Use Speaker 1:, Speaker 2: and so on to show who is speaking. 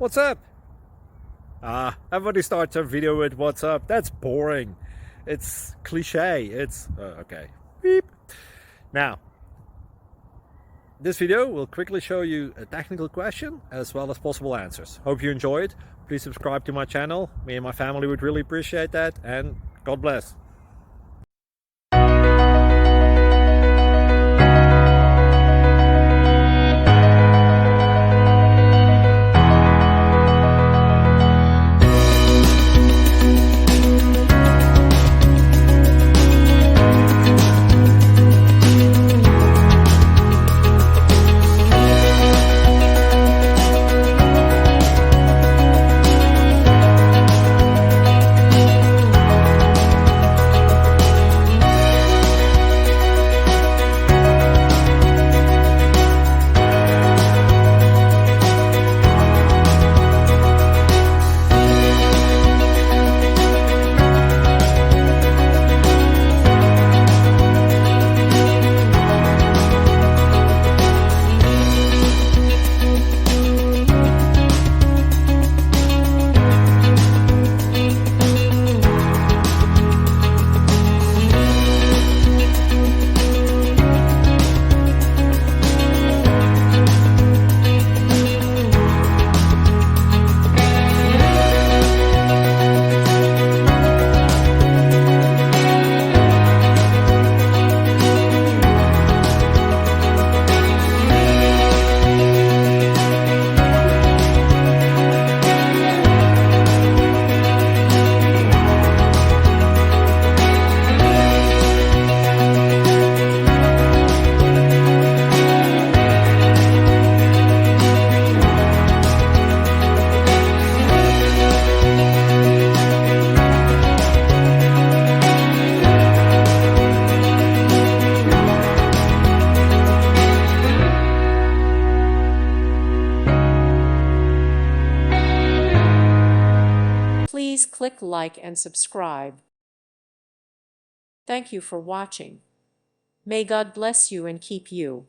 Speaker 1: What's up? Everybody starts a video with what's up. That's boring. It's cliche. It's okay. Beep. Now, this video will quickly show you a technical question as well as possible answers. Hope you enjoy it. Please subscribe to my channel. Me and my family would really appreciate that, and God bless.
Speaker 2: Please click like and subscribe. Thank you for watching. May God bless you and keep you.